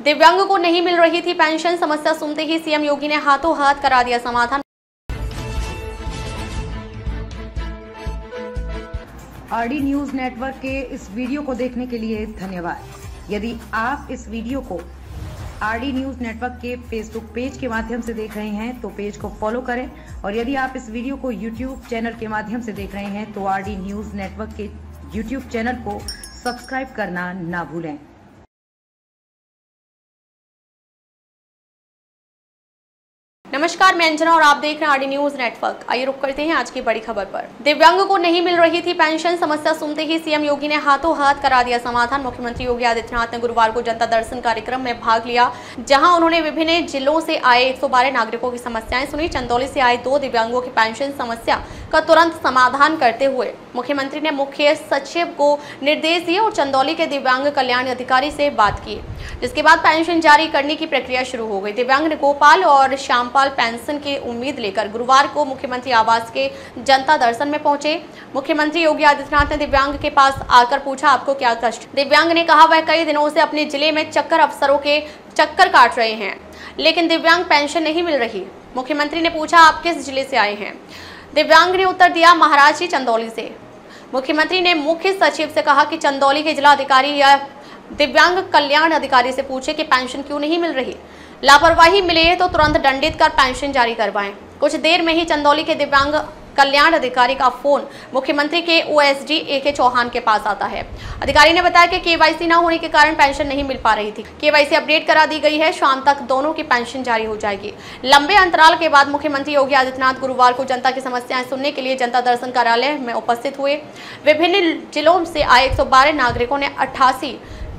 दिव्यांग को नहीं मिल रही थी पेंशन, समस्या सुनते ही सीएम योगी ने हाथों हाथ करा दिया समाधान। आरडी न्यूज नेटवर्क के इस वीडियो को देखने के लिए धन्यवाद। यदि आप इस वीडियो को आरडी न्यूज नेटवर्क के फेसबुक पेज के माध्यम से देख रहे हैं तो पेज को फॉलो करें, और यदि आप इस वीडियो को यूट्यूब चैनल के माध्यम से देख रहे हैं तो आरडी न्यूज नेटवर्क के यूट्यूब चैनल को सब्सक्राइब करना ना भूलें। नमस्कार, मैं अंजना और आप देख रहे हैं आरडी न्यूज नेटवर्क। आइए रुक करते हैं आज की बड़ी खबर पर। दिव्यांग को नहीं मिल रही थी पेंशन, समस्या सुनते ही सीएम योगी ने हाथों हाथ करा दिया समाधान। मुख्यमंत्री योगी आदित्यनाथ ने गुरुवार को जनता दर्शन कार्यक्रम में भाग लिया, जहां उन्होंने विभिन्न जिलों से आए 112 नागरिकों की समस्याएं सुनी। चंदौली से आए 2 दिव्यांगों की पेंशन समस्या का तुरंत समाधान करते हुए मुख्यमंत्री ने मुख्य सचिव को निर्देश दिए और चंदौली के दिव्यांग कल्याण अधिकारी से बात की, जिसके बाद पेंशन जारी करने की प्रक्रिया शुरू हो गई। दिव्यांग ने गोपाल और श्यामपाल पेंशन की उम्मीद लेकर गुरुवार को मुख्यमंत्री आवास के जनता दर्शन में पहुंचे। मुख्यमंत्री योगी आदित्यनाथ ने दिव्यांग के पास आकर पूछा, आपको क्या कष्ट? दिव्यांग ने कहा वह कई दिनों से अपने जिले में चक्कर अफसरों के चक्कर काट रहे हैं, लेकिन दिव्यांग पेंशन नहीं मिल रही। मुख्यमंत्री ने पूछा, आप किस जिले से आए हैं? दिव्यांग ने उत्तर दिया, महाराज चंदौली से। मुख्यमंत्री ने मुख्य सचिव से कहा कि चंदौली के जिला अधिकारी या दिव्यांग कल्याण अधिकारी से पूछे कि पेंशन क्यों नहीं मिल रही। लापरवाही मिले तो तुरंत दंडित कर पेंशन जारी करवाएं। कुछ देर में ही चंदौली के दिव्यांग कल्याण अधिकारी का फोन मुख्यमंत्री के ओएसडी AK चौहान के पास आता है। अधिकारी ने बताया कि केवाईसी न होने के कारण पेंशन नहीं मिल पा रही थी। केवाईसी अपडेट करा दी गई है, शाम तक दोनों की पेंशन जारी हो जाएगी। लंबे अंतराल के बाद मुख्यमंत्री योगी आदित्यनाथ गुरुवार को जनता की समस्याएं सुनने के लिए जनता दर्शन कार्यालय में उपस्थित हुए। विभिन्न जिलों से आए 112 नागरिकों ने 88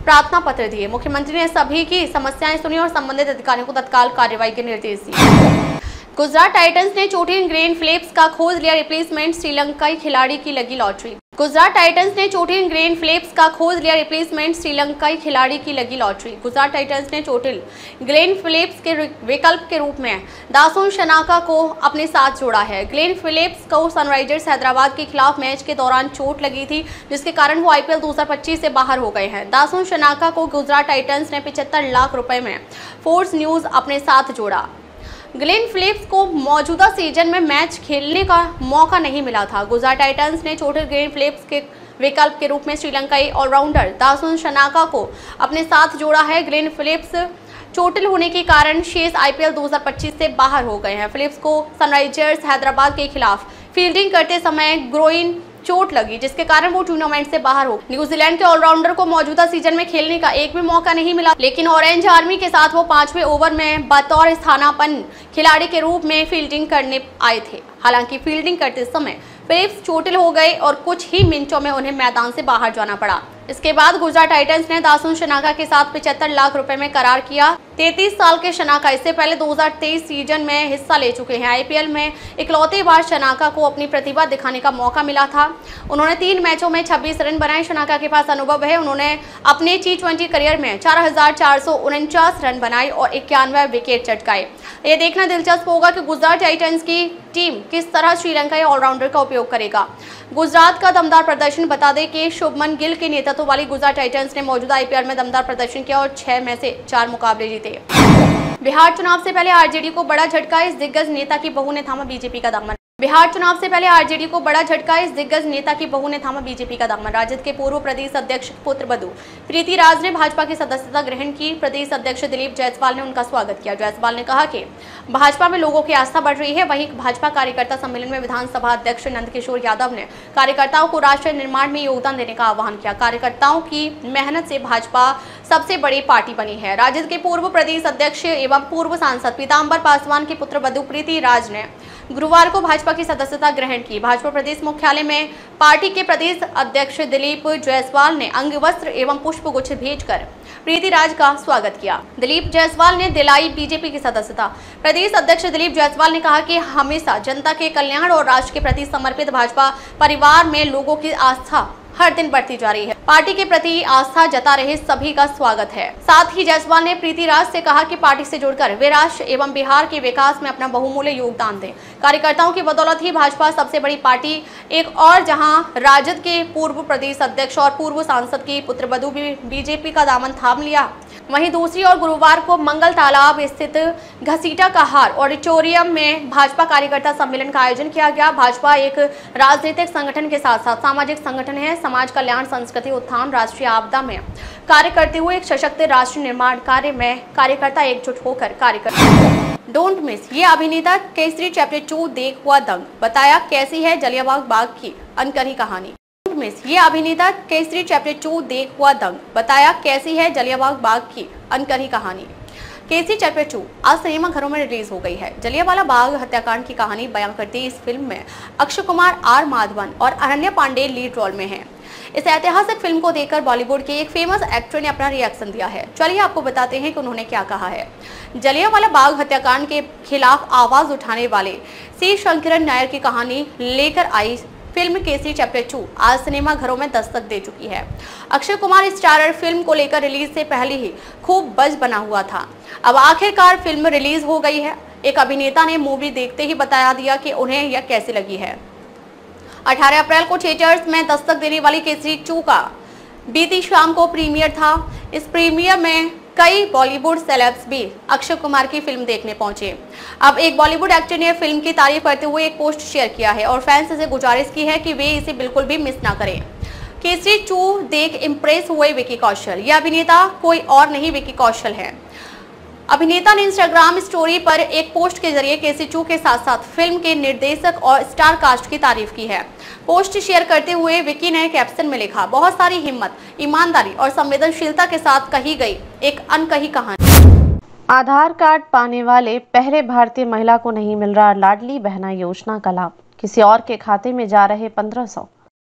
प्रार्थना पत्र दिए। मुख्यमंत्री ने सभी की समस्याएं सुनी और संबंधित अधिकारियों को तत्काल कार्रवाई के निर्देश दिए। गुजरात टाइटंस ने चोटिल ग्रेन फिलिप्स का खोज लिया रिप्लेसमेंट, श्रीलंकाई खिलाड़ी की लगी लॉटरी। गुजरात टाइटंस ने चोटिल ग्रेन फिलिप्स का खोज लिया रिप्लेसमेंट, श्रीलंकाई खिलाड़ी की लगी लॉटरी। गुजरात टाइटंस ने चोटिल ग्लेन फिलिप्स के विकल्प के रूप में दासुन शनाका को अपने साथ जोड़ा है। ग्लेन फिलिप्स को सनराइजर्स हैदराबाद के खिलाफ मैच के दौरान चोट लगी थी, जिसके कारण वो IPL 2025 से बाहर हो गए हैं। दासुन शनाका को गुजरात टाइटंस ने 75 लाख रुपए में फोर्स न्यूज अपने साथ जोड़ा। ग्लेन फिलिप्स को मौजूदा सीजन में मैच खेलने का मौका नहीं मिला था। गुजरात टाइटंस ने चोटिल ग्लेन फिलिप्स के विकल्प के रूप में श्रीलंकाई ऑलराउंडर दासुन शनाका को अपने साथ जोड़ा है। ग्लेन फिलिप्स चोटिल होने के कारण शेष IPL 2025 से बाहर हो गए हैं। फिलिप्स को सनराइजर्स हैदराबाद के खिलाफ फील्डिंग करते समय ग्रोइन चोट लगी, जिसके कारण वो टूर्नामेंट से बाहर हो। न्यूजीलैंड के ऑलराउंडर को मौजूदा सीजन में खेलने का एक भी मौका नहीं मिला, लेकिन ऑरेंज आर्मी के साथ वो 5वें ओवर में बतौर स्थानापन्न खिलाड़ी के रूप में फील्डिंग करने आए थे। हालांकि फील्डिंग करते समय फिलिप्स चोटिल हो गए और कुछ ही मिनटों में उन्हें मैदान से बाहर जाना पड़ा। इसके बाद गुजरात टाइटंस ने दासुन शनाका के साथ 75 लाख रुपए में करार किया। 33 साल के शनाका इससे पहले 2023 सीजन में हिस्सा ले चुके हैं। IPL में इकलौती बार शनाका को अपनी प्रतिभा दिखाने का मौका मिला था। उन्होंने 3 मैचों में 26 रन बनाए। शनाका के पास अनुभव है। उन्होंने अपने T20 करियर में 4449 रन बनाए और 91 विकेट चटकाए। ये देखना दिलचस्प होगा कि गुजरात टाइटंस की टीम किस तरह श्रीलंकाई ऑलराउंडर का उपयोग करेगा। गुजरात का दमदार प्रदर्शन, बता दें कि शुभमन गिल के नेतृत्व वाली गुजरात टाइटंस ने मौजूदा IPL में दमदार प्रदर्शन किया और 6 में से 4 मुकाबले जीते। बिहार चुनाव से पहले RJD को बड़ा झटका, इस दिग्गज नेता की बहू ने थामा बीजेपी का दामन। बिहार चुनाव से पहले RJD को बड़ा झटका, इस दिग्गज नेता की बहू ने थामा बीजेपी का दामन। राजद के पूर्व प्रदेश अध्यक्ष पुत्रवधू प्रीति राज ने भाजपा की सदस्यता ग्रहण की। प्रदेश अध्यक्ष दिलीप जायसवाल ने उनका स्वागत किया। जायसवाल ने कहा कि भाजपा में लोगों की आस्था बढ़ रही है। वहीं भाजपा कार्यकर्ता सम्मेलन में विधानसभा अध्यक्ष नंदकिशोर यादव ने कार्यकर्ताओं को राष्ट्र निर्माण में योगदान देने का आह्वान किया। कार्यकर्ताओं की मेहनत से भाजपा सबसे बड़ी पार्टी बनी है। राजद के पूर्व प्रदेश अध्यक्ष एवं पूर्व सांसद पीताम्बर पासवान की पुत्रवधू प्रीति राज ने गुरुवार को भाजपा की सदस्यता ग्रहण की। भाजपा प्रदेश मुख्यालय में पार्टी के प्रदेश अध्यक्ष दिलीप जायसवाल ने अंगवस्त्र एवं पुष्पगुच्छ भेजकर प्रीति राज का स्वागत किया। दिलीप जायसवाल ने दिलाई बीजेपी की सदस्यता। प्रदेश अध्यक्ष दिलीप जायसवाल ने कहा कि हमेशा जनता के कल्याण और राष्ट्र के प्रति समर्पित भाजपा परिवार में लोगों की आस्था हर दिन बढ़ती जा रही है। पार्टी के प्रति आस्था जता रहे सभी का स्वागत है। साथ ही जायसवाल ने प्रीति राज से कहा कि पार्टी से जुड़कर वे राष्ट्र एवं बिहार के विकास में अपना बहुमूल्य योगदान दें। कार्यकर्ताओं की बदौलत ही भाजपा सबसे बड़ी पार्टी। एक और जहां राजद के पूर्व प्रदेश अध्यक्ष और पूर्व सांसद की पुत्रवधू भी बीजेपी का दामन थाम लिया, वहीं दूसरी ओर गुरुवार को मंगल तालाब स्थित घसीटा कहार ऑडिटोरियम में भाजपा कार्यकर्ता सम्मेलन का आयोजन किया गया। भाजपा एक राजनीतिक संगठन के साथ साथ सामाजिक संगठन है। समाज कल्याण, संस्कृति उत्थान, राष्ट्रीय आपदा में कार्य करते हुए एक सशक्त राष्ट्र निर्माण कार्य में कार्यकर्ता एकजुट होकर कार्य करते। डोंट मिस, ये अभिनेता केसरी चैप्टर 2 देख हुआ दंग, बताया कैसी है जलियांवाला बाग की अनकही कहानी। ये अभिनेता केसरी चैप्टर 2 देख हुआ दंग, बताया कैसी है जलियांवाला बाग की अनकही कहानी। केसरी चैप्टर 2 आज सिनेमा घरों में रिलीज हो गई है। जलियांवाला बाग हत्याकांड की कहानी बयां करती इस फिल्म में अक्षय कुमार, आर माधवन और अनन्या पांडे लीड रोल में हैं। इस ऐतिहासिक फिल्म को देखकर बॉलीवुड के एक फेमस एक्टर ने अपना रिएक्शन दिया है। चलिए आपको बताते हैं कि उन्होंने क्या कहा है। जलियांवाला बाग हत्याकांड के खिलाफ आवाज उठाने वाले सी शंकरन नायर की कहानी लेकर आई फिल्म केसरी चैप्टर 2 आज सिनेमा घरों में दस्तक दे चुकी है। अक्षय कुमार स्टारर फिल्म को लेकर रिलीज से पहले ही खूब बज़ बना हुआ था। अब आखिरकार फिल्म रिलीज हो गई है। एक अभिनेता ने मूवी देखते ही बता दिया कि उन्हें यह कैसी लगी है। 18 अप्रैल को थिएटर्स में दस्तक देने वाली केसरी 2 का बीती शाम को प्रीमियर था। इस प्रीमियर में कई बॉलीवुड सेलेब्स भी अक्षय कुमार की फिल्म देखने पहुंचे। अब एक बॉलीवुड एक्टर ने फिल्म की तारीफ करते हुए एक पोस्ट शेयर किया है और फैंस से गुजारिश की है कि वे इसे बिल्कुल भी मिस ना करें। केसरी 2 देख इंप्रेस हुए विकी कौशल। यह अभिनेता कोई और नहीं विकी कौशल है। अभिनेता ने इंस्टाग्राम स्टोरी पर एक पोस्ट के जरिए केसरी 2 के साथ साथ फिल्म के निर्देशक और स्टार कास्ट की तारीफ की है। पोस्ट शेयर करते हुए विकी ने कैप्शन में लिखा, बहुत सारी हिम्मत, ईमानदारी और संवेदनशीलता के साथ कही गई एक अनकही कहानी। आधार कार्ड पाने वाले पहले भारतीय महिला को नहीं मिल रहा लाडली बहना योजना का लाभ, किसी और के खाते में जा रहे 1500।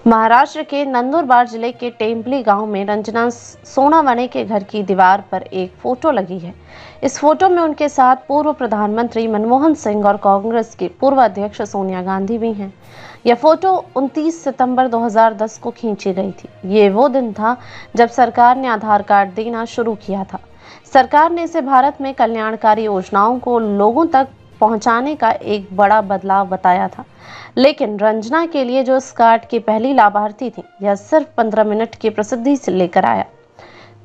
महाराष्ट्र के नंदुरबार जिले के टेम्पली गांव में रंजना सोनावने के घर की दीवार पर एक फोटो लगी है। इस फोटो में उनके साथ पूर्व प्रधानमंत्री मनमोहन सिंह और कांग्रेस की पूर्व अध्यक्ष सोनिया गांधी भी हैं। यह फोटो 29 सितंबर 2010 को खींची गई थी। ये वो दिन था जब सरकार ने आधार कार्ड देना शुरू किया था। सरकार ने इसे भारत में कल्याणकारी योजनाओं को लोगों तक पहुंचाने का एक बड़ा बदलाव बताया था। लेकिन रंजना के लिए जो इस कार्ड की पहली लाभार्थी थी, यह सिर्फ 15 मिनट की प्रसिद्धि से लेकर आया।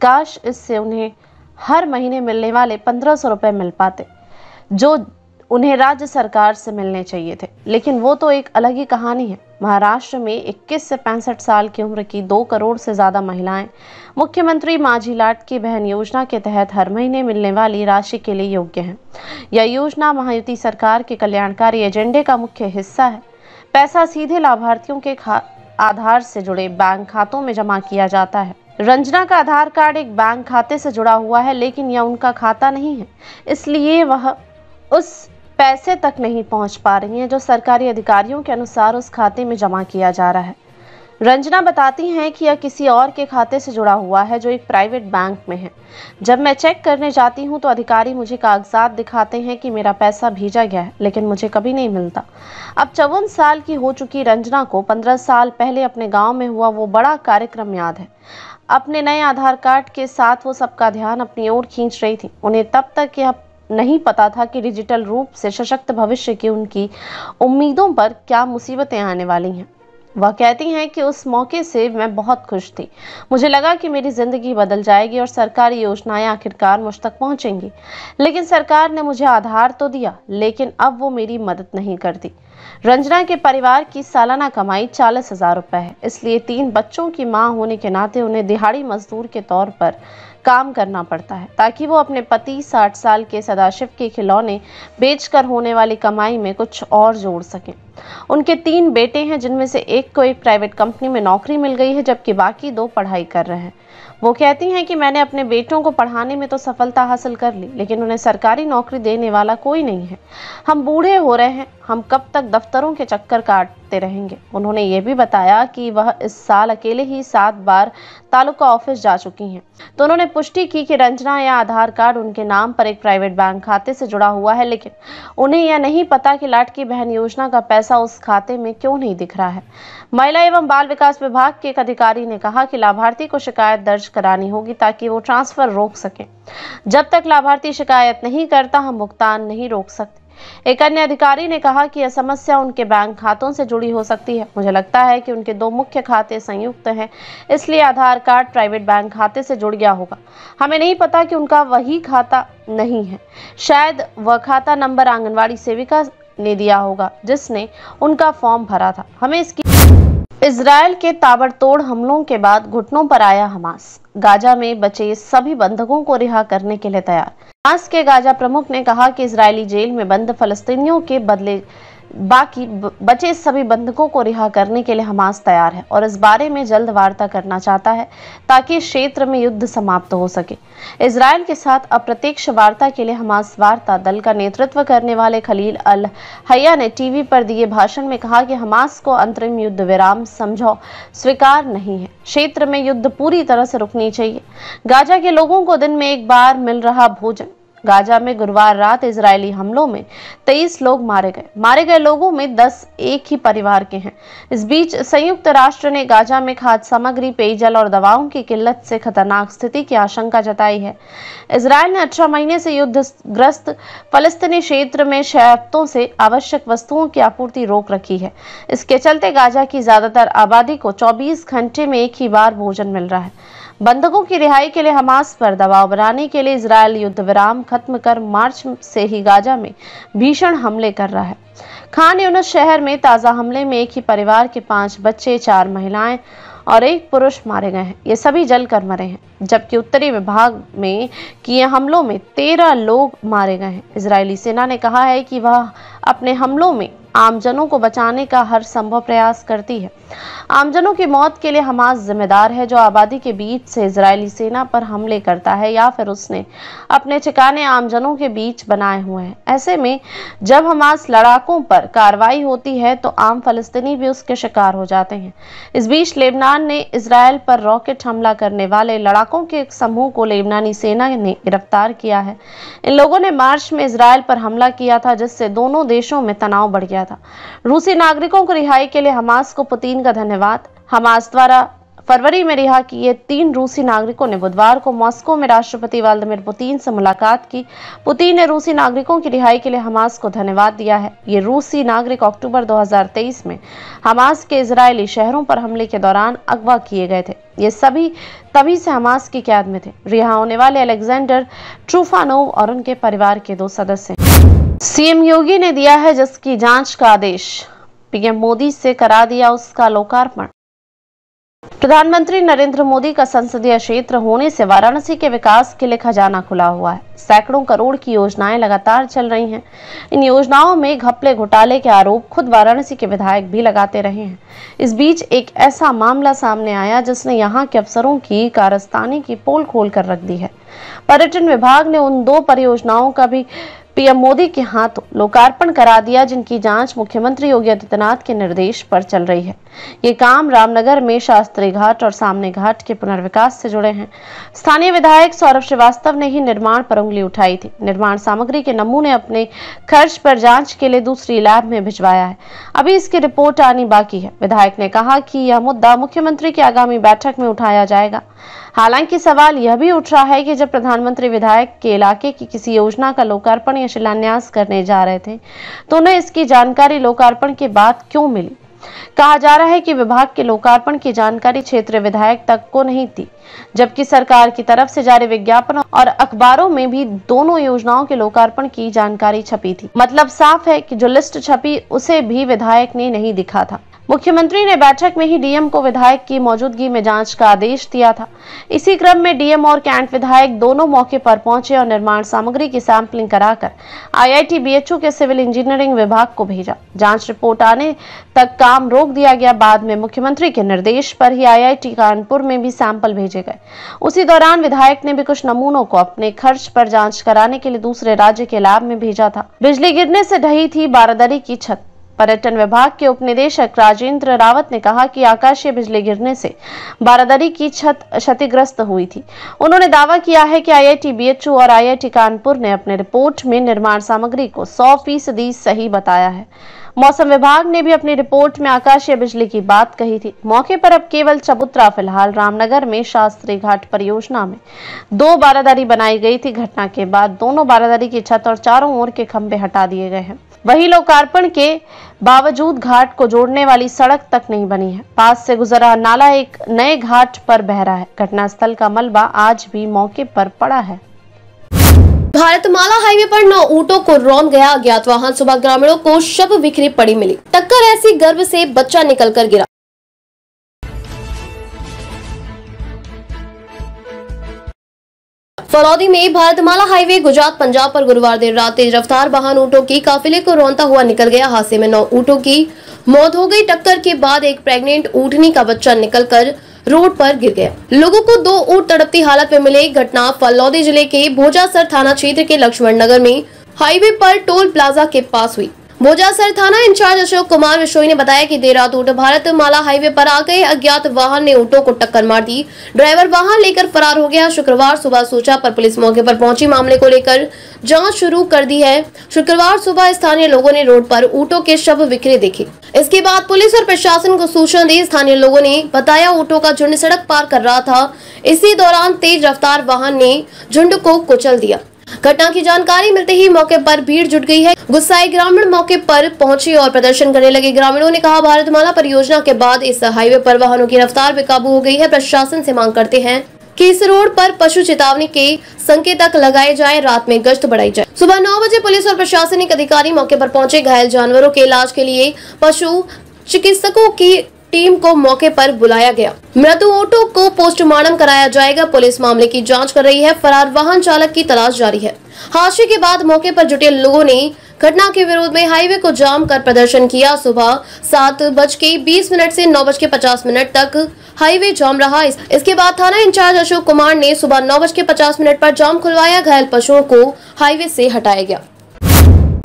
काश इससे उन्हें हर महीने मिलने वाले 1500 रुपए मिल पाते जो उन्हें राज्य सरकार से मिलने चाहिए थे। लेकिन वो तो एक अलग ही कहानी है। महाराष्ट्र में 21 से 65 साल की उम्र की 2 करोड़ से ज़्यादा महिलाएं मुख्यमंत्री माझी लाडकी बहन योजना के तहत हर महीने मिलने वाली राशि के लिए योग्य हैं। यह योजना महायुति सरकार के कल्याणकारी एजेंडे का मुख्य हिस्सा है। पैसा सीधे लाभार्थियों के आधार से जुड़े बैंक खातों में जमा किया जाता है। रंजना का आधार कार्ड एक बैंक खाते से जुड़ा हुआ है, लेकिन यह उनका खाता नहीं है, इसलिए वह उस पैसे तक नहीं पहुंच पा रही हैं जो सरकारी अधिकारियों के अनुसार उस खाते में जमा किया जा रहा है। रंजना बताती हैं कि यह किसी और के खाते से जुड़ा हुआ है जो एक प्राइवेट बैंक में है। जब मैं चेक करने जाती हूं तो अधिकारी मुझे कागजात दिखाते हैं कि मेरा पैसा भेजा गया है, लेकिन मुझे कभी नहीं मिलता। अब 54 साल की हो चुकी रंजना को 15 साल पहले अपने गाँव में हुआ वो बड़ा कार्यक्रम याद है। अपने नए आधार कार्ड के साथ वो सबका ध्यान अपनी ओर खींच रही थी। उन्हें तब तक यह नहीं पता था कि डिजिटल रूप से सशक्त भविष्य की उनकी उम्मीदों पर क्या मुसीबतें आने वाली हैं। वह कहती हैं कि उस मौके से मैं बहुत खुश थी। मुझे लगा कि मेरी जिंदगी बदल जाएगी और सरकारी योजनाएं आखिरकार मुझ तक पहुंचेंगी। लेकिन सरकार ने मुझे आधार तो दिया, लेकिन अब वो मेरी मदद नहीं करती। रंजना के परिवार की सालाना कमाई 40,000 रुपए है, इसलिए 3 बच्चों की मां होने के नाते उन्हें दिहाड़ी मजदूर के तौर पर काम करना पड़ता है ताकि वो अपने पति 60 साल के सदाशिव के खिलौने बेचकर होने वाली कमाई में कुछ और जोड़ सकें। उनके 3 बेटे हैं, जिनमें से एक को एक प्राइवेट कंपनी में नौकरी मिल गई है, जबकि बाकी 2 पढ़ाई कर रहे हैं। वो कहती हैं कि मैंने अपने बेटों को पढ़ाने में तो सफलता हासिल कर ली, लेकिन उन्हें सरकारी नौकरी देने वाला कोई नहीं है। हम बूढ़े हो रहे हैं, हम कब तक दफ्तरों के चक्कर काटते रहेंगे। उन्होंने ये भी बताया कि वह इस साल अकेले ही 7 बार तालुका ऑफिस जा चुकी हैं। तो उन्होंने पुष्टि की कि रंजना या आधार कार्ड उनके नाम पर एक प्राइवेट बैंक खाते से जुड़ा हुआ है, लेकिन उन्हें यह नहीं पता कि लाडकी बहन योजना का पैसा उस खाते में क्यों नहीं दिख रहा है। महिला एवं बाल विकास विभाग के एक अधिकारी ने कहा कि लाभार्थी को शिकायत दर्ज करानी होगी ताकि वो ट्रांसफर रोक सके। जब तक लाभार्थी शिकायत नहीं करता, हम भुगतान नहीं रोक सकते। एक अन्य अधिकारी ने कहा कि यह समस्या उनके बैंक खातों से जुड़ी हो सकती है। मुझे लगता है कि उनके 2 मुख्य खाते संयुक्त हैं, इसलिए आधार कार्ड प्राइवेट बैंक खाते से जुड़ गया होगा। हमें नहीं पता कि उनका वही खाता नहीं है, शायद वह खाता नंबर आंगनवाड़ी सेविका ने दिया होगा जिसने उनका फॉर्म भरा था। हमें इसकी इजरायल के ताबड़तोड़ हमलों के बाद घुटनों पर आया हमास। गाजा में बचे सभी बंधकों को रिहा करने के लिए तैयार। हमास के गाजा प्रमुख ने कहा कि इजरायली जेल में बंद फलस्तीनियों के बदले बाकी बचे सभी बंधकों को रिहा करने के लिए हमास तैयार है और इस बारे में जल्द वार्ता करना चाहता है ताकि क्षेत्र में युद्ध समाप्त हो सके। इजरायल के साथ अप्रत्यक्ष वार्ता के लिए हमास वार्ता दल का नेतृत्व करने वाले खलील अल हया ने टीवी पर दिए भाषण में कहा कि हमास को अंतरिम युद्ध विराम समझौता स्वीकार नहीं है। क्षेत्र में युद्ध पूरी तरह से रुकनी चाहिए। गाजा के लोगों को दिन में एक बार मिल रहा भोजन। गाजा में गुरुवार रात इजरायली हमलों में 23 लोग मारे गए। मारे गए लोगों में 10 एक ही परिवार के हैं। इस बीच संयुक्त राष्ट्र ने गाजा में खाद्य सामग्री, पेयजल और दवाओं की किल्लत से खतरनाक स्थिति की आशंका जताई है। इजरायल ने 18 महीने से युद्धग्रस्त फलस्तीनी क्षेत्र में 6 हफ्तों से आवश्यक वस्तुओं की आपूर्ति रोक रखी है। इसके चलते गाजा की ज्यादातर आबादी को 24 घंटे में एक ही बार भोजन मिल रहा है। बंधकों की रिहाई के लिए हमास पर दबाव बनाने के लिए इजरायल युद्ध विराम खत्म कर मार्च से ही गाजा में भीषण हमले कर रहा है। खान यूनिस शहर में ताजा हमले में एक ही परिवार के 5 बच्चे, 4 महिलाएं और 1 पुरुष मारे गए हैं। ये सभी जलकर मरे हैं, जबकि उत्तरी विभाग में किए हमलों में 13 लोग मारे गए हैं। इजरायली सेना ने कहा है कि वह अपने हमलों में आमजनों को बचाने का हर संभव प्रयास करती है। आमजनों की मौत के लिए हमास जिम्मेदार है, जो आबादी के बीच से इजरायली सेना पर हमले करता है या फिर उसने अपने ठिकाने आमजनों के बीच बनाए हुए हैं। ऐसे में जब हमास लड़ाकों पर कार्रवाई होती है तो आम फलस्तीनी भी उसके शिकार हो जाते हैं। इस बीच लेबनान ने इजरायल पर रॉकेट हमला करने वाले लड़ाकों के एक समूह को लेबनानी सेना ने गिरफ्तार किया है। इन लोगों ने मार्च में इजरायल पर हमला किया था, जिससे दोनों देशों में तनाव बढ़ गया था। रूसी नागरिकों को रिहाई के लिए हमास को पुतिन का धन्यवाद। हमास द्वारा फरवरी में रिहा किए 3 रूसी नागरिकों ने बुधवार को मॉस्को में राष्ट्रपति व्लादिमीर पुतिन से मुलाकात की। पुतिन ने रूसी नागरिकों की रिहाई के लिए हमास को धन्यवाद दिया है। ये रूसी नागरिक अक्टूबर 2023 में हमास के इजरायली शहरों पर हमले के दौरान अगवा किए गए थे। ये सभी तभी से हमास की कैद में थे। रिहा होने वाले अलेक्जेंडर ट्रूफानोव और उनके परिवार के 2 सदस्य। सीएम योगी ने दिया है जिसकी जांच का आदेश। पीएम मोदी से करा दिया उसका लोकार्पण। प्रधानमंत्री नरेंद्र मोदी का संसदीय क्षेत्र होने से वाराणसी के विकास के लिए खजाना खुला हुआ है। सैकड़ों करोड़ की योजनाएं लगातार चल रही हैं। इन योजनाओं में घपले घोटाले के आरोप खुद वाराणसी के विधायक भी लगाते रहे हैं। इस बीच एक ऐसा मामला सामने आया जिसने यहां के अफसरों की कारस्तानी की पोल खोल कर रख दी है। पर्यटन विभाग ने उन 2 परियोजनाओं का भी पीएम मोदी के हाथों लोकार्पण करा दिया, जिनकी जांच मुख्यमंत्री योगी आदित्यनाथ के निर्देश पर चल रही है। ये काम रामनगर में शास्त्री घाट और सामने घाट के पुनर्विकास से जुड़े हैं। स्थानीय विधायक सौरभ श्रीवास्तव ने ही निर्माण पर उंगली उठाई थी। निर्माण सामग्री के नमूने अपने खर्च पर जांच के लिए दूसरी लैब में भिजवाया है। अभी इसकी रिपोर्ट आनी बाकी है। विधायक ने कहा कि यह मुद्दा मुख्यमंत्री की आगामी बैठक में उठाया जाएगा। हालांकि सवाल यह भी उठ रहा है कि जब प्रधानमंत्री विधायक के इलाके की किसी योजना का लोकार्पण या शिलान्यास करने जा रहे थे तो उन्हें इसकी जानकारी लोकार्पण के बाद क्यों मिली। कहा जा रहा है कि विभाग के लोकार्पण की जानकारी क्षेत्रीय विधायक तक को नहीं थी, जबकि सरकार की तरफ से जारी विज्ञापन और अखबारों में भी दोनों योजनाओं के लोकार्पण की जानकारी छपी थी। मतलब साफ है कि जो लिस्ट छपी उसे भी विधायक ने नहीं दिखा था। मुख्यमंत्री ने बैठक में ही डीएम को विधायक की मौजूदगी में जांच का आदेश दिया था। इसी क्रम में डीएम और कैंट विधायक दोनों मौके पर पहुंचे और निर्माण सामग्री की सैंपलिंग कराकर आईआईटी बीएचयू के सिविल इंजीनियरिंग विभाग को भेजा। जांच रिपोर्ट आने तक काम रोक दिया गया। बाद में मुख्यमंत्री के निर्देश पर ही आईआईटी कानपुर में भी सैंपल भेजे गए। उसी दौरान विधायक ने भी कुछ नमूनों को अपने खर्च पर जांच कराने के लिए दूसरे राज्य के लैब में भेजा था। बिजली गिरने से ढही थी बारादरी की छत। पर्यटन विभाग के उपनिदेशक राजेंद्र रावत ने कहा कि आकाशीय बिजली गिरने से बारादरी की छत क्षतिग्रस्त हुई थी। उन्होंने दावा किया है कि आईआईटी बीएचयू और आईआईटी कानपुर ने अपने रिपोर्ट में निर्माण सामग्री को 100% सही बताया है। मौसम विभाग ने भी अपनी रिपोर्ट में आकाशीय बिजली की बात कही थी। मौके पर अब केवल चबूतरा। फिलहाल रामनगर में शास्त्री घाट परियोजना में 2 बारादारी बनाई गई थी। घटना के बाद दोनों बारादारी की छत और चारों ओर के खंभे हटा दिए गए हैं। वहीं लोकार्पण के बावजूद घाट को जोड़ने वाली सड़क तक नहीं बनी है। पास से गुजरा नाला एक नए घाट पर बह रहा है। घटनास्थल का मलबा आज भी मौके पर पड़ा है। भारतमाला हाईवे पर 9 ऊंटों को रौंद गया अज्ञात वाहन। सुबह ग्रामीणों को शव बिखरी पड़ी मिली। टक्कर ऐसी गर्भ से बच्चा निकलकर गिरा। फलौदी में भारतमाला हाईवे गुजरात पंजाब पर गुरुवार देर रात तेज रफ्तार वाहन ऊंटों की काफिले को रौंदता हुआ निकल गया। हादसे में 9 ऊंटों की मौत हो गई। टक्कर के बाद एक प्रेग्नेंट ऊंटनी का बच्चा निकलकर रोड पर गिर गया। लोगों को 2 ऊंट तड़पती हालत में मिले। घटना फलौदी जिले के भोजासर थाना क्षेत्र के लक्ष्मण नगर में हाईवे पर टोल प्लाजा के पास हुई। भोजासर थाना इंचार्ज अशोक कुमार विशोई ने बताया कि देर रात ऊंट भारतमाला हाईवे पर आ गए। अज्ञात वाहन ने ऊंटों को टक्कर मार दी। ड्राइवर वाहन लेकर फरार हो गया। शुक्रवार सुबह सूचना पर पुलिस मौके पर पहुंची। मामले को लेकर जांच शुरू कर दी है। शुक्रवार सुबह स्थानीय लोगों ने रोड पर ऊंटों के शव बिखरे देखे। इसके बाद पुलिस और प्रशासन को सूचना दी। स्थानीय लोगों ने बताया ऊंटों का झुंड सड़क पार कर रहा था। इसी दौरान तेज रफ्तार वाहन ने झुंड को कुचल दिया। घटना की जानकारी मिलते ही मौके पर भीड़ जुट गई है। गुस्साए ग्रामीण मौके पर पहुंचे और प्रदर्शन करने लगे। ग्रामीणों ने कहा, भारतमाला परियोजना के बाद इस हाईवे पर वाहनों की रफ्तार बेकाबू हो गई है। प्रशासन से मांग करते हैं कि इस रोड पर पशु चेतावनी के संकेतक लगाए जाएं, रात में गश्त बढ़ाई जाए। सुबह 9 बजे पुलिस और प्रशासनिक अधिकारी मौके पर पहुंचे। घायल जानवरों के इलाज के लिए पशु चिकित्सकों की टीम को मौके पर बुलाया गया। मृत ऊंटों को पोस्टमार्टम कराया जाएगा। पुलिस मामले की जांच कर रही है। फरार वाहन चालक की तलाश जारी है। हादसे के बाद मौके पर जुटे लोगों ने घटना के विरोध में हाईवे को जाम कर प्रदर्शन किया। सुबह 7:20 से 9:50 तक हाईवे जाम रहा। इसके बाद थाना इंचार्ज अशोक कुमार ने सुबह 9:50 पर जाम खुलवाया। घायल पशुओं को हाईवे से हटाया गया।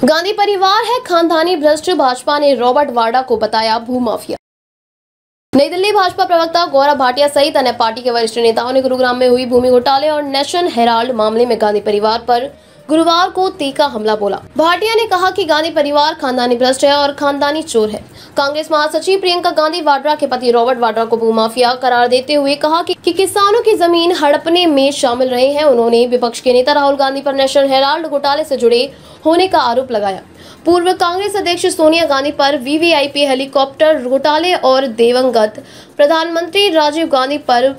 गांधी परिवार है खानदानी भ्रष्ट। भाजपा ने रॉबर्ट वाड्रा को बताया भूमाफिया। नई दिल्ली भाजपा प्रवक्ता गौरव भाटिया सहित अन्य पार्टी के वरिष्ठ नेताओं ने गुरुग्राम में हुई भूमि घोटाले और नेशनल हेराल्ड मामले में गांधी परिवार पर गुरुवार को तीखा हमला बोला। भाटिया ने कहा कि गांधी परिवार खानदानी भ्रष्ट है और खानदानी चोर है। कांग्रेस महासचिव प्रियंका गांधी वाड्रा के पति रॉबर्ट वाड्रा को भूमाफिया करार देते हुए कहा कि किसानों की जमीन हड़पने में शामिल रहे हैं। उन्होंने विपक्ष के नेता राहुल गांधी पर नेशनल हेराल्ड घोटाले से जुड़े होने का आरोप लगाया। पूर्व कांग्रेस अध्यक्ष सोनिया गांधी पर वीवीआईपी हेलीकॉप्टर घोटाले और दिवंगत प्रधानमंत्री राजीव गांधी पर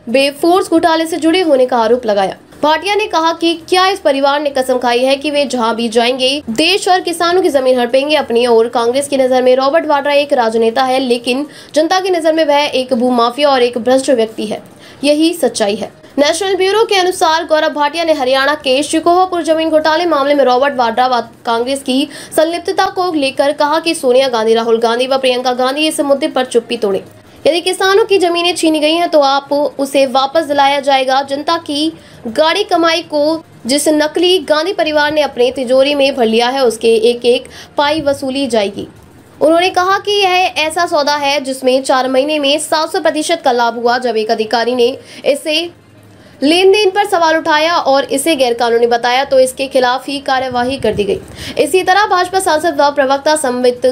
बेफोर्स घोटाले से जुड़े होने का आरोप लगाया। भाटिया ने कहा कि क्या इस परिवार ने कसम खाई है कि वे जहां भी जाएंगे देश और किसानों की जमीन हड़पेंगे। अपनी ओर कांग्रेस की नजर में रॉबर्ट वाड्रा एक राजनेता है, लेकिन जनता की नजर में वह एक भूमाफिया और एक भ्रष्ट व्यक्ति है। यही सच्चाई है। नेशनल ब्यूरो के अनुसार गौरव भाटिया ने हरियाणा के शिकोहापुर जमीन घोटाले मामले में रॉबर्ट वाड्रा व कांग्रेस की संलिप्तता को लेकर कहा कि सोनिया गांधी, राहुल गांधी व प्रियंका गांधी इस मुद्दे पर चुप्पी तोड़े। यदि किसानों की जमीनें छीनी गई हैं तो आप उसे वापस दिलाया जाएगा। जनता की गाड़ी कमाई को जिस नकली गांधी परिवार ने अपने तिजोरी में भर लिया है उसके एक एक पाई वसूली जाएगी। उन्होंने कहा कि यह ऐसा सौदा है जिसमें 4 महीने में 700% का लाभ हुआ। जब एक अधिकारी ने इसे लेन देन पर सवाल उठाया और इसे गैरकानूनी बताया तो इसके खिलाफ ही कार्यवाही कर दी गई। इसी तरह भाजपा सांसद व प्रवक्ता संबित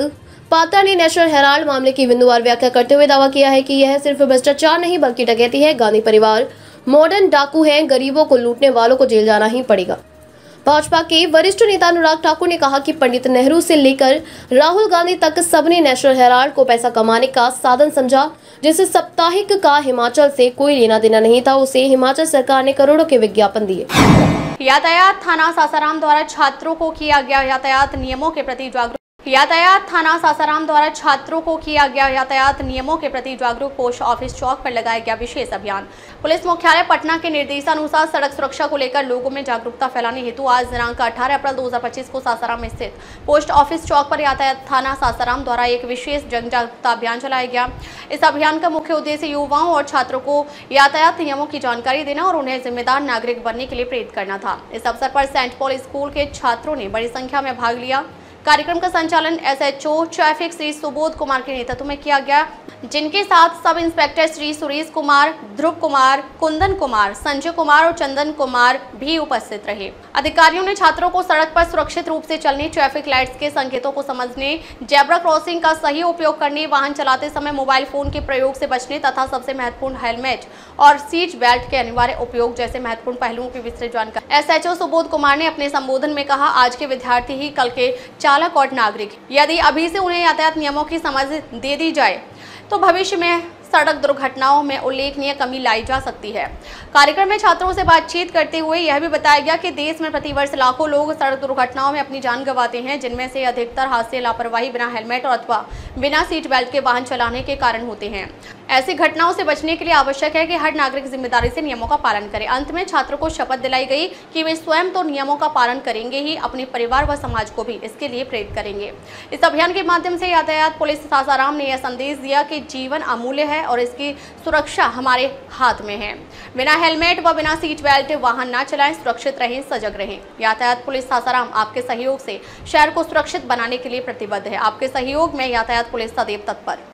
पात्रा ने नेशनल हेराल्ड मामले की बिंदुवार व्याख्या करते हुए दावा किया है कि यह सिर्फ भ्रष्टाचार नहीं बल्कि डकैती है। गांधी परिवार मॉडर्न डाकू है। गरीबों को लूटने वालों को जेल जाना ही पड़ेगा। भाजपा के वरिष्ठ नेता अनुराग ठाकुर ने कहा कि पंडित नेहरू से लेकर राहुल गांधी तक सबने नेशनल हेराल्ड को पैसा कमाने का साधन समझा। जिस साप्ताहिक का हिमाचल से कोई लेना देना नहीं था, उसे हिमाचल सरकार ने करोड़ों के विज्ञापन दिए। यातायात थाना सासाराम द्वारा छात्रों को किया गया यातायात नियमों के प्रति जागरूक। यातायात थाना सासाराम द्वारा छात्रों को किया गया यातायात नियमों के प्रति जागरूक। पोस्ट ऑफिस चौक पर लगाया गया विशेष अभियान। पुलिस मुख्यालय पटना के निर्देशानुसार सड़क सुरक्षा को लेकर लोगों में जागरूकता फैलाने हेतु आज दिनांक 18 अप्रैल 2025 को सासाराम स्थित पोस्ट ऑफिस चौक पर यातायात थाना सासाराम द्वारा एक विशेष जन जागरूकता अभियान चलाया गया। इस अभियान का मुख्य उद्देश्य युवाओं और छात्रों को यातायात नियमों की जानकारी देना और उन्हें जिम्मेदार नागरिक बनने के लिए प्रेरित करना था। इस अवसर पर सेंट पॉल स्कूल के छात्रों ने बड़ी संख्या में भाग लिया। कार्यक्रम का संचालन SHO ट्रैफिक श्री सुबोध कुमार के नेतृत्व में किया गया, जिनके साथ सब इंस्पेक्टर श्री सुरेश कुमार, ध्रुव कुमार, कुंदन कुमार, संजय कुमार और चंदन कुमार भी उपस्थित रहे। अधिकारियों ने छात्रों को सड़क पर सुरक्षित रूप से चलने, ट्रैफिक लाइट्स के संकेतों को समझने, जेब्रा क्रॉसिंग का सही उपयोग करने, वाहन चलाते समय मोबाइल फोन के प्रयोग से बचने तथा सबसे महत्वपूर्ण हेलमेट और सीट बेल्ट के अनिवार्य उपयोग जैसे महत्वपूर्ण पहलुओं की विस्तृत जानकारी SHO सुबोध कुमार ने अपने संबोधन में कहा। आज के विद्यार्थी ही कल के चालक और नागरिक। यदि अभी से उन्हें यातायात नियमों की समझ दे दी जाए तो भविष्य में सड़क दुर्घटनाओं में उल्लेखनीय कमी लाई जा सकती है। कार्यक्रम में छात्रों से बातचीत करते हुए यह भी बताया गया कि देश में प्रतिवर्ष लाखों लोग सड़क दुर्घटनाओं में अपनी जान गंवाते हैं, जिनमें से अधिकतर हादसे लापरवाही, बिना हेलमेट और अथवा बिना सीट बेल्ट के वाहन चलाने के कारण होते हैं। ऐसी घटनाओं से बचने के लिए आवश्यक है कि हर नागरिक जिम्मेदारी से नियमों का पालन करे। अंत में छात्रों को शपथ दिलाई गई कि वे स्वयं तो नियमों का पालन करेंगे ही, अपने परिवार व समाज को भी इसके लिए प्रेरित करेंगे। इस अभियान के माध्यम से यातायात पुलिस सासाराम ने यह संदेश दिया कि जीवन अमूल्य है और इसकी सुरक्षा हमारे हाथ में है। बिना हेलमेट व बिना सीट बेल्ट वाहन न चलाएं, सुरक्षित रहें, सजग रहें। यातायात पुलिस सासाराम आपके सहयोग से शहर को सुरक्षित बनाने के लिए प्रतिबद्ध है। आपके सहयोग में यातायात पुलिस सदैव तत्पर।